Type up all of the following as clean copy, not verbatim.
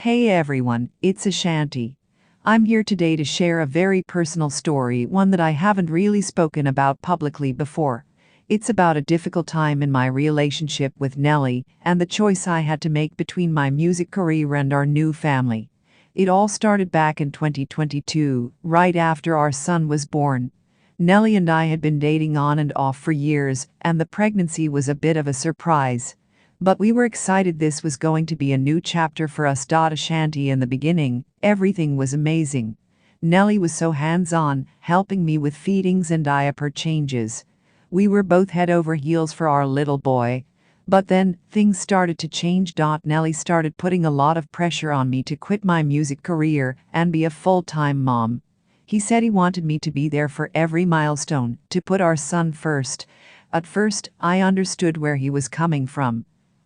Hey everyone, it's Ashanti. I'm here today to share a very personal story, one that I haven't really spoken about publicly before. It's about a difficult time in my relationship with Nelly and the choice I had to make between my music career and our new family. It all started back in 2022, right after our son was born. Nelly and I had been dating on and off for years, and the pregnancy was a bit of a surprise. But we were excited. This was going to be a new chapter for us.Ashanti. In the beginning, everything was amazing. Nelly was so hands-on, helping me with feedings and diaper changes. We were both head over heels for our little boy. But then, things started to change. Nelly started putting a lot of pressure on me to quit my music career and be a full-time mom. He said he wanted me to be there for every milestone, to put our son first. At first, I understood where he was coming from.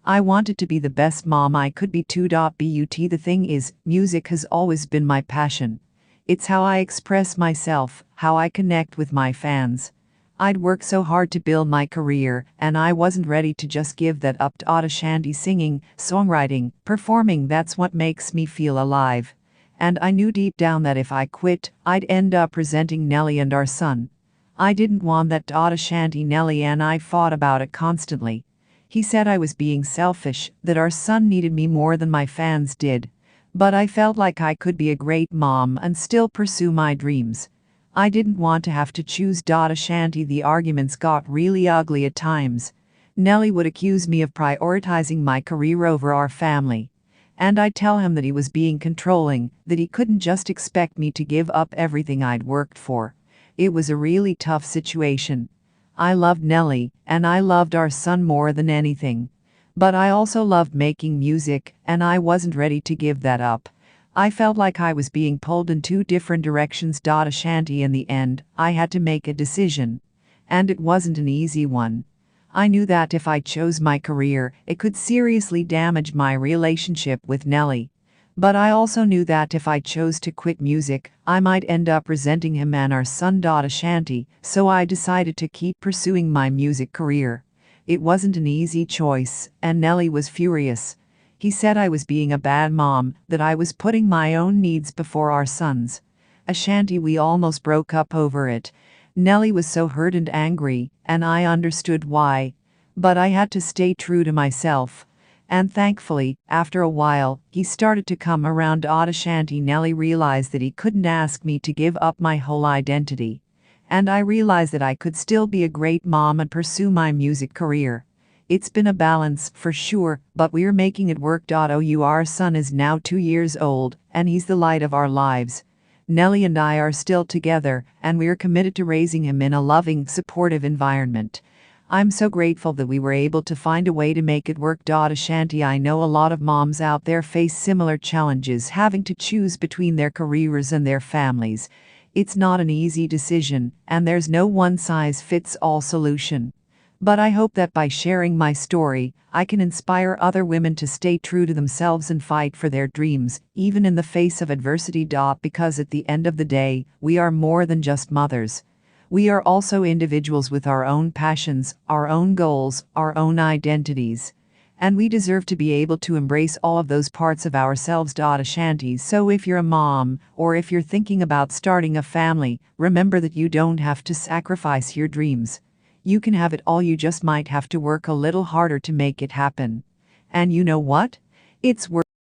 I wanted to be the best mom I could be too.But the thing is, music has always been my passion. It's how I express myself, how I connect with my fans. I'd worked so hard to build my career, and I wasn't ready to just give that up.Ashanti. Singing, songwriting, performing, that's what makes me feel alive. And I knew deep down that if I quit, I'd end up resenting Nelly and our son. I didn't want that.Ashanti. Nelly and I fought about it constantly. He said I was being selfish, that our son needed me more than my fans did. But I felt like I could be a great mom and still pursue my dreams. I didn't want to have to choose.Ashanti. The arguments got really ugly at times. Nelly would accuse me of prioritizing my career over our family. And I'd tell him that he was being controlling, that he couldn't just expect me to give up everything I'd worked for. It was a really tough situation. I loved Nelly, and I loved our son more than anything. But I also loved making music, and I wasn't ready to give that up. I felt like I was being pulled in two different directions.Ashanti. In the end, I had to make a decision. And it wasn't an easy one. I knew that if I chose my career, it could seriously damage my relationship with Nelly. But I also knew that if I chose to quit music, I might end up resenting him and our son.Ashanti, so I decided to keep pursuing my music career. It wasn't an easy choice, and Nelly was furious. He said I was being a bad mom, that I was putting my own needs before our son's. Ashanti, we almost broke up over it. Nelly was so hurt and angry, and I understood why. But I had to stay true to myself. And thankfully, after a while, he started to come around.Ashanti. Nelly realized that he couldn't ask me to give up my whole identity. And I realized that I could still be a great mom and pursue my music career. It's been a balance, for sure, but we're making it work.Our son is now 2 years old, and he's the light of our lives. Nelly and I are still together, and we're committed to raising him in a loving, supportive environment. I'm so grateful that we were able to find a way to make it work.Ashanti. I know a lot of moms out there face similar challenges, having to choose between their careers and their families. It's not an easy decision, and there's no one-size-fits-all solution. But I hope that by sharing my story, I can inspire other women to stay true to themselves and fight for their dreams, even in the face of adversity. Because at the end of the day, we are more than just mothers. We are also individuals with our own passions, our own goals, our own identities. And we deserve to be able to embrace all of those parts of ourselves.Ashanti. So if you're a mom, or if you're thinking about starting a family, remember that you don't have to sacrifice your dreams. You can have it all, you just might have to work a little harder to make it happen. And you know what? It's worth